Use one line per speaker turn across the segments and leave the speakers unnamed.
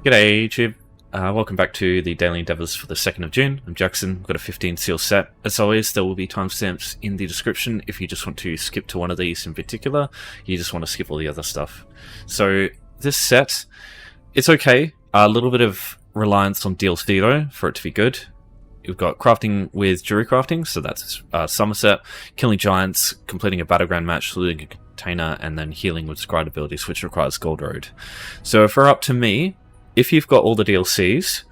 G'day YouTube, welcome back to the daily endeavours for the 2nd of June. I'm Jackson. We've got a 15 seal set. As always, there will be timestamps in the description if you just want to skip to one of these in particular. You just want to skip all the other stuff. So this set, it's okay. A little bit of reliance on DLC though for it to be good. We've got crafting with jury crafting, so that's Somerset, killing giants, completing a battleground match, looting a container, and then healing with Scribed abilities, which requires Gold Road. So if we're up to me, if you've got all the DLCs,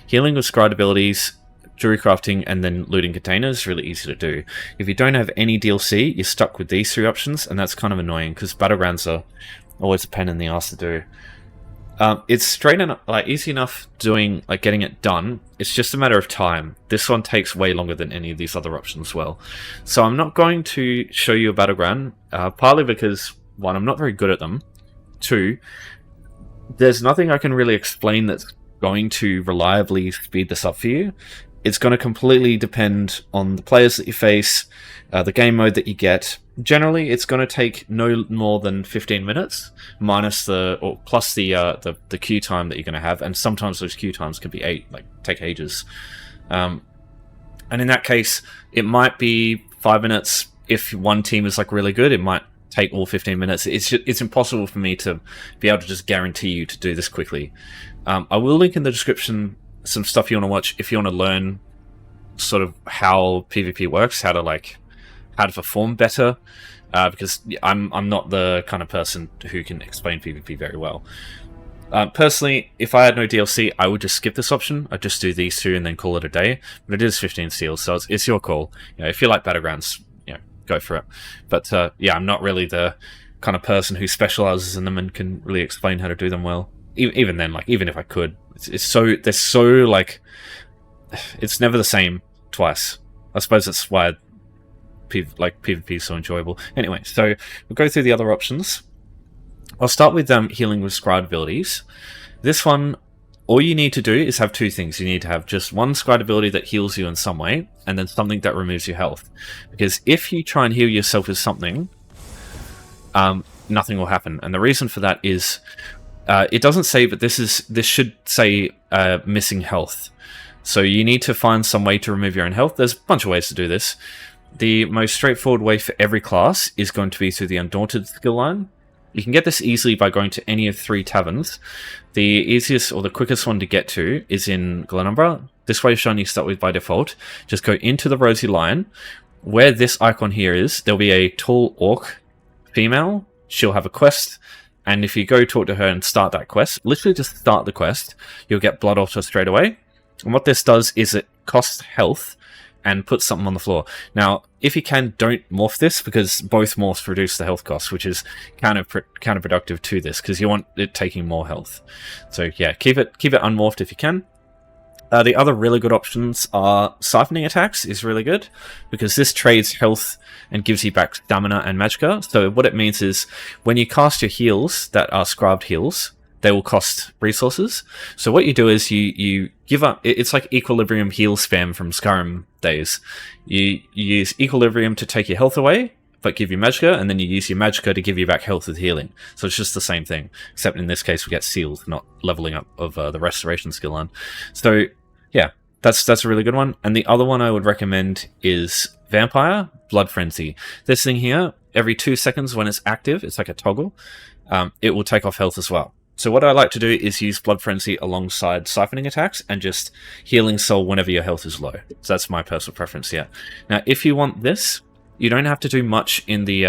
healing with Scribed abilities, jury crafting, and then looting containers is really easy to do. If you don't have any DLC, you're stuck with these three options, and that's kind of annoying because Battlegrounds are always a pain in the ass to do. It's straight enough, easy enough doing, getting it done. It's just a matter of time. This one takes way longer than any of these other options as well. So I'm not going to show you a Battleground, partly because, one, I'm not very good at them. Two, there's nothing I can really explain that's going to reliably speed this up for you. It's going to completely depend on the players that you face, the game mode that you get. Generally, it's going to take no more than 15 minutes, plus the queue time that you're going to have, and sometimes those queue times can be take ages. And in that case, it might be 5 minutes. If one team is really good, it might take all 15 minutes. It's impossible for me to be able to just guarantee you to do this quickly. I will link in the description some stuff you want to watch if you want to learn sort of how PvP works, how to perform better, because I'm not the kind of person who can explain PvP very well. Personally, if I had no DLC, I would just skip this option. I'd just do these two and then call it a day. But it is 15 seals, so it's your call. If you like Battlegrounds, go for it. But yeah, I'm not really the kind of person who specializes in them and can really explain how to do them well. Even then, even if I could, it's never the same twice. I suppose that's why PvP is so enjoyable. Anyway, so we'll go through the other options. I'll start with healing with Scribed abilities. This one, all you need to do is have two things. You need to have just one Scribed ability that heals you in some way, and then something that removes your health. Because if you try and heal yourself with something, nothing will happen. And the reason for that is, it doesn't say, but this should say missing health. So you need to find some way to remove your own health. There's a bunch of ways to do this. The most straightforward way for every class is going to be through the Undaunted skill line. You can get this easily by going to any of 3 taverns. The easiest or the quickest one to get to is in Glenumbra. This way shiny you start with by default. Just go into the Rosy Lion. Where this icon here is, there'll be a tall orc female. She'll have a quest. And if you go talk to her and start that quest, literally just start the quest, you'll get Blood Altar straight away. And what this does is it costs health and put something on the floor. Now, if you can, don't morph this, because both morphs reduce the health cost, which is counterproductive to this, because you want it taking more health. So yeah, keep it unmorphed if you can. The other really good options are siphoning attacks is really good, because this trades health and gives you back stamina and magicka. So what it means is, when you cast your heals that are Scribed heals, they will cost resources. So what you do is you give up. It's like Equilibrium heal spam from Skyrim days. You use Equilibrium to take your health away, but give you magicka, and then you use your magicka to give you back health with healing. So it's just the same thing, except in this case we get sealed, not leveling up of the restoration skill line. So yeah, that's a really good one. And the other one I would recommend is Vampire Blood Frenzy. This thing here, every 2 seconds when it's active, it's like a toggle, it will take off health as well. So what I like to do is use Blood Frenzy alongside siphoning attacks and just healing soul whenever your health is low. So that's my personal preference here. Now, if you want this, you don't have to do much in the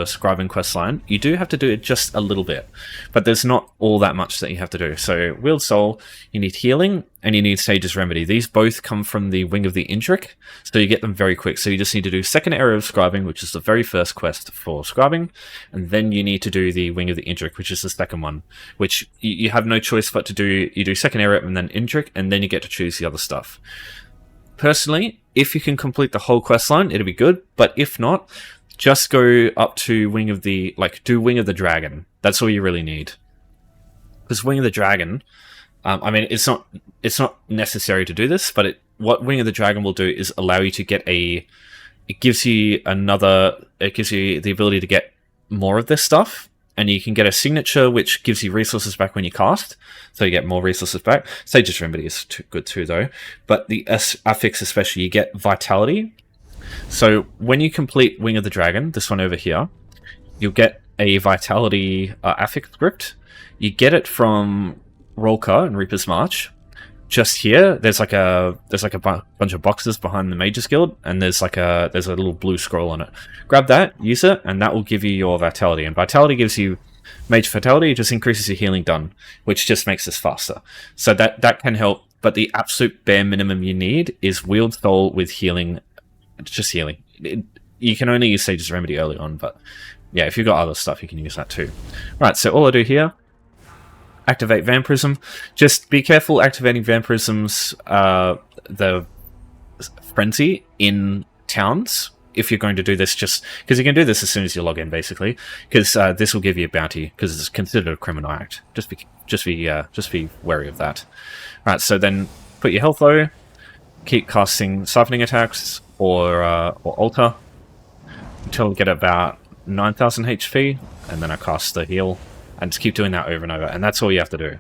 Scribing quest line. You do have to do it just a little bit, but there's not all that much that you have to do. So Wield Soul, you need healing, and you need Sage's Remedy. These both come from the Wing of the Indrik, so you get them very quick. So you just need to do second area of Scribing, which is the very first quest for Scribing, and then you need to do the Wing of the Indrik, which is the second one, which you have no choice but to do. You do second area and then Indrik, and then you get to choose the other stuff. Personally, if you can complete the whole quest line, it'll be good. But if not, just go up to Wing of the Wing of the Dragon. That's all you really need. Because Wing of the Dragon, I mean, it's not necessary to do this, but what Wing of the Dragon will do is allow you to get it gives you the ability to get more of this stuff and you can get a signature which gives you resources back when you cast, so you get more resources back. Sage's Remedy is good too, though. But the affix especially, you get Vitality. So when you complete Wing of the Dragon, this one over here, you'll get a Vitality affix script. You get it from Rolka and Reaper's March. Just here, there's like a bunch of boxes behind the Mage's Guild, and there's a little blue scroll on it. Grab that, use it, and that will give you your Vitality. And Vitality gives you Mage Vitality, just increases your healing done, which just makes this faster. So that can help, but the absolute bare minimum you need is Wield Soul with healing, just healing. You can only use Sage's Remedy early on, but yeah, if you've got other stuff, you can use that too. Right, so all I do here, activate Vampirism. Just be careful activating Vampirism's the Frenzy in towns if you're going to do this, just because you can do this as soon as you log in, basically, because this will give you a bounty because it's considered a criminal act. Just be wary of that. Right, so then put your health low, keep casting siphoning attacks or alter until we get about 9,000 HP, and then I cast the heal. And just keep doing that over and over, and that's all you have to do.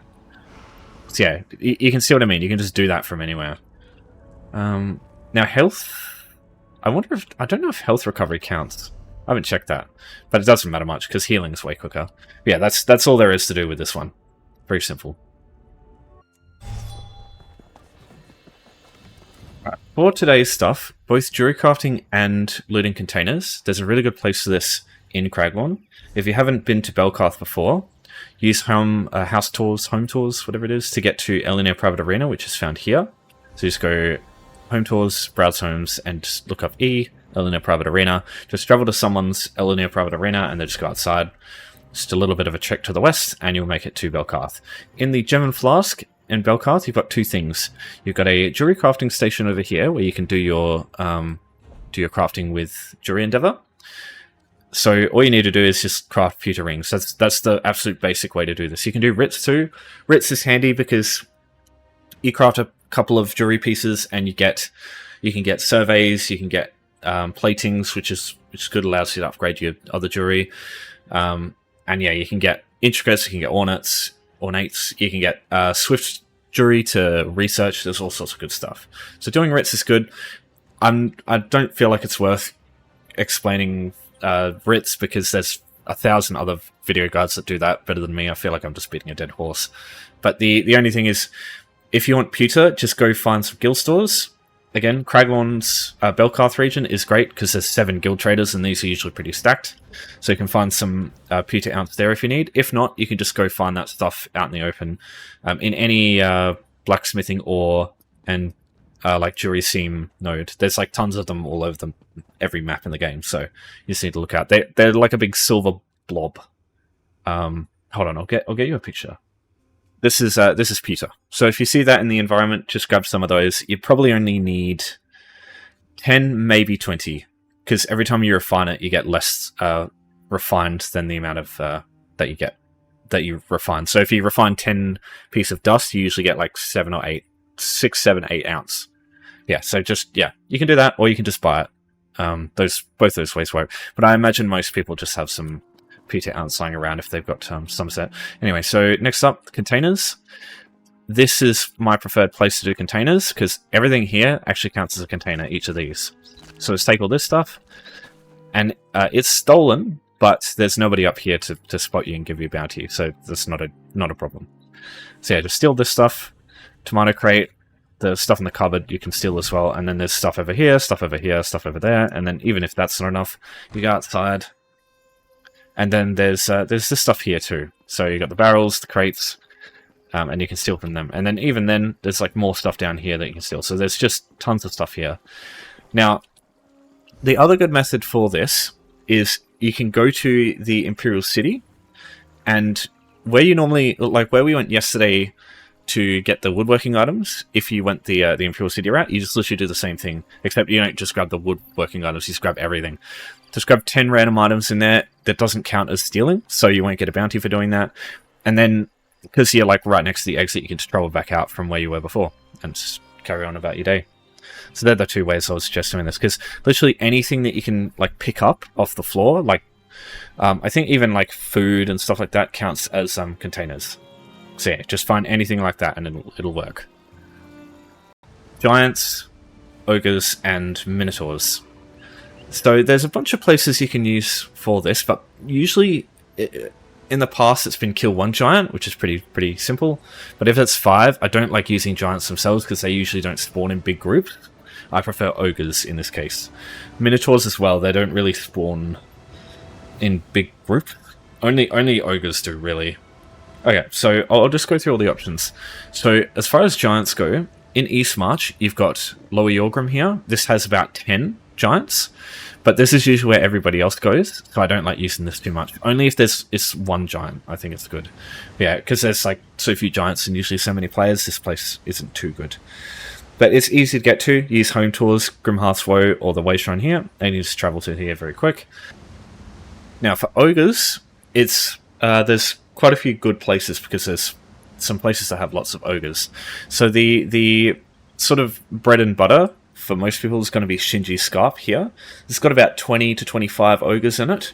So yeah, you can see what I mean. You can just do that from anywhere. Now health, I don't know if health recovery counts. I haven't checked that, but it doesn't matter much because healing is way quicker. But yeah, that's all there is to do with this one. Very simple. Right, for today's stuff, both jewelry crafting and looting containers, there's a really good place for this in Cragmorn. If you haven't been to Belkarth before, use house tours, home tours, whatever it is, to get to Elinair Private Arena, which is found here. So just go home tours, browse homes, and just look up Elinair Private Arena. Just travel to someone's Elinair Private Arena, and then just go outside. Just a little bit of a trek to the west, and you'll make it to Belkarth. In the Gem and Flask in Belkarth, you've got two things. You've got a jewelry crafting station over here, where you can do your crafting with Jewelry Endeavor. So all you need to do is just craft pewter rings. That's the absolute basic way to do this. You can do Writs too. Writs is handy because you craft a couple of jewelry pieces and you can get surveys, you can get platings, which is good, allows you to upgrade your other jewelry. And yeah, you can get intricates, you can get ornates, you can get swift jewelry to research. There's all sorts of good stuff. So doing Writs is good. I don't feel like it's worth explaining Writs because there's 1,000 other video guides that do that better than me. I feel like I'm just beating a dead horse. But the only thing is, if you want pewter, just go find some guild stores. Again, Cragmorn's Belkarth region is great because there's 7 guild traders and these are usually pretty stacked. So you can find some pewter ounce there if you need. If not, you can just go find that stuff out in the open in any blacksmithing and like jewelry seam node. There's like tons of them all over every map in the game, so you just need to look out. They're like a big silver blob. Hold on, I'll get you a picture. This is pewter. So if you see that in the environment, just grab some of those. You probably only need 10, maybe 20, because every time you refine it, you get less refined than the amount of that you refine. So if you refine 10 pieces of dust, you usually get like 7 or 8, 6, 7, 8 ounce. Yeah, so you can do that, or you can just buy it. Both those ways work. But I imagine most people just have some pewter ounce lying around if they've got some set. Anyway, so next up, containers. This is my preferred place to do containers because everything here actually counts as a container, each of these. So let's take all this stuff, and it's stolen, but there's nobody up here to spot you and give you a bounty, so that's not a problem. So yeah, just steal this stuff. Tomato crate. The stuff in the cupboard you can steal as well, and then there's stuff over here, stuff over here, stuff over there, and then even if that's not enough, you go outside, and then there's this stuff here too. So you got the barrels, the crates, and you can steal from them, and then even then there's like more stuff down here that you can steal. So there's just tons of stuff here. Now, the other good method for this is you can go to the Imperial City, and where you normally, like where we went yesterday to get the woodworking items, if you went the Imperial City route, you just literally do the same thing, except you don't just grab the woodworking items, you just grab everything. Just grab 10 random items in there. That doesn't count as stealing, so you won't get a bounty for doing that. And then, because you're like right next to the exit, you can just travel back out from where you were before and just carry on about your day. So they're the two ways I would suggest doing this, because literally anything that you can like pick up off the floor, like I think even like food and stuff like that counts as containers. So yeah, just find anything like that and it'll work. Giants, ogres, and minotaurs. So there's a bunch of places you can use for this, but usually in the past it's been kill one giant, which is pretty simple. But if it's 5, I don't like using giants themselves because they usually don't spawn in big groups. I prefer ogres in this case. Minotaurs as well, they don't really spawn in big groups. Only ogres do, really. Okay, so I'll just go through all the options. So as far as giants go, in Eastmarch, you've got Lower Yorgrim here. This has about 10 giants, but this is usually where everybody else goes, so I don't like using this too much. Only if it's one giant, I think it's good. Yeah, because there's like so few giants and usually so many players, this place isn't too good. But it's easy to get to. Use Home Tours, Grimhearth's Woe, or the Way Shrine here, and you just travel to here very quick. Now for ogres, it's there's quite a few good places because there's some places that have lots of ogres. So the sort of bread and butter for most people is going to be Shinji's Scarp here. It's got about 20 to 25 ogres in it.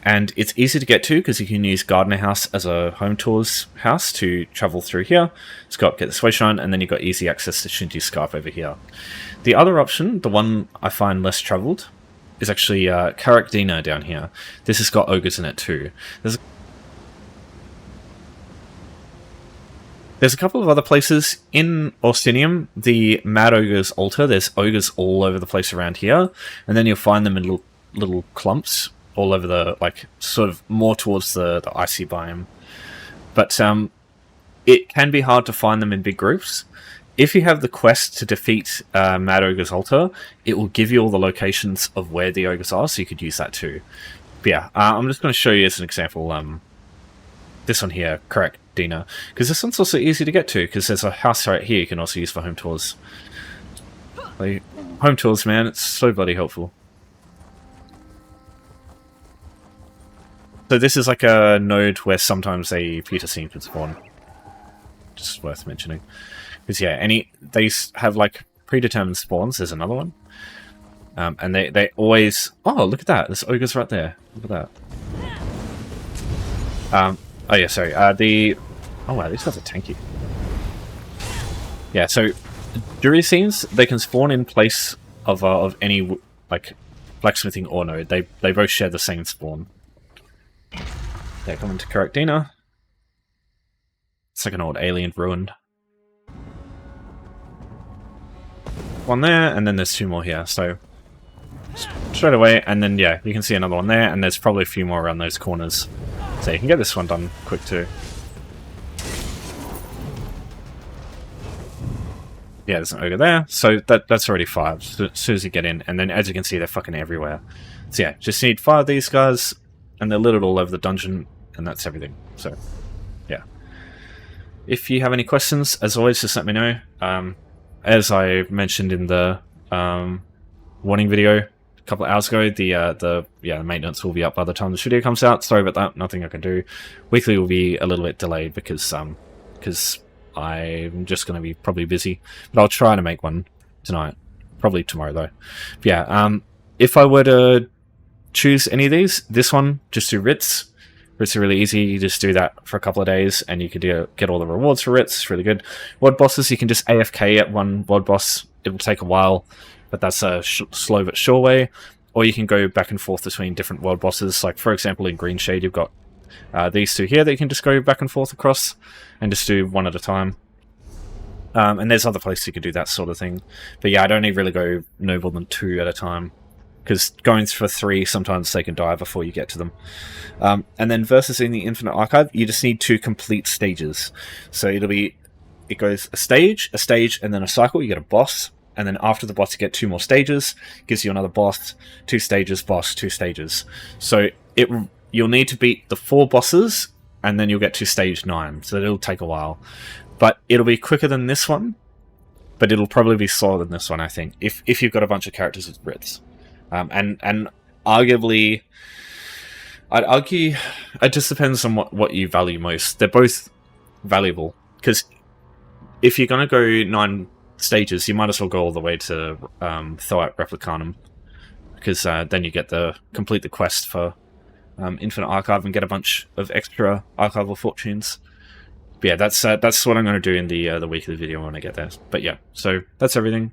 And it's easy to get to because you can use Gardener House as a home tours house to travel through here. Get the Sway Shrine, and then you've got easy access to Shinji's Scarp over here. The other option, the one I find less travelled, is actually Karakdina down here. This has got ogres in it too. There's a couple of other places in Orsinium, the Mad Ogre's Altar. There's ogres all over the place around here, and then you'll find them in little clumps all over the, like, sort of more towards the icy biome. But it can be hard to find them in big groups. If you have the quest to defeat Mad Ogre's Altar, it will give you all the locations of where the ogres are, so you could use that too. But yeah, I'm just going to show you as an example this one here, correct. Dina, because this one's also easy to get to because there's a house right here you can also use for home tours. Like, home tours, man, it's so bloody helpful. So this is like a node where sometimes a Peter scene can spawn. Just worth mentioning. Because yeah, they have like predetermined spawns. There's another one. And they always... Oh, look at that. There's ogres right there. Look at that. Oh yeah, sorry. Oh wow, these guys are tanky. Yeah, so Duriscenes, they can spawn in place of any like blacksmithing ore node. They both share the same spawn. They're coming to Karakdina. It's like an old alien ruin. One there, and then there's 2 more here. So straight away, and then yeah, you can see another one there, and there's probably a few more around those corners. So you can get this one done quick too. Yeah, there's an ogre there. So that's already 5 as soon as you get in. And then as you can see, they're fucking everywhere. So yeah, just need 5 of these guys, and they're littered all over the dungeon, and that's everything. So yeah. If you have any questions, as always, just let me know. As I mentioned in the warning video a couple of hours ago, the maintenance will be up by the time this video comes out. Sorry about that, nothing I can do. Weekly will be a little bit delayed because I'm just going to be probably busy, but I'll try to make one tonight, probably tomorrow though. But yeah, if I were to choose any of these, this one, just do writs. Writs are really easy. You just do that for a couple of days, and you can get all the rewards for writs. It's really good. WOD bosses, you can just AFK at one WOD boss. It will take a while, but that's a slow but sure way. Or you can go back and forth between different world bosses. Like, for example, in Green Shade, you've got these 2 here that you can just go back and forth across and just do one at a time. And there's other places you can do that sort of thing. But yeah, I'd only really go no more than 2 at a time, because going for 3, sometimes they can die before you get to them. And then versus in the Infinite Archive, you just need 2 complete stages. So it goes a stage, and then a cycle. You get a boss, and then after the boss you get 2 more stages. Gives you another boss, 2 stages, boss, 2 stages. So you'll need to beat the 4 bosses, and then you'll get to stage 9. So it'll take a while. But it'll be quicker than this one, but it'll probably be slower than this one, I think, if you've got a bunch of characters with writs. And arguably, I'd argue it just depends on what you value most. They're both valuable, because if you're going to go 9 stages, you might as well go all the way to Thoat Replicanum, because then you get complete the quest for Infinite Archive and get a bunch of extra archival fortunes. But yeah, that's what I'm going to do in the weekly video when I get there. But yeah, so that's everything.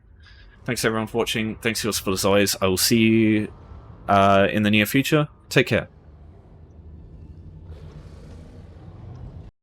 Thanks everyone for watching. Thanks for your support as always. I will see you in the near future. Take care.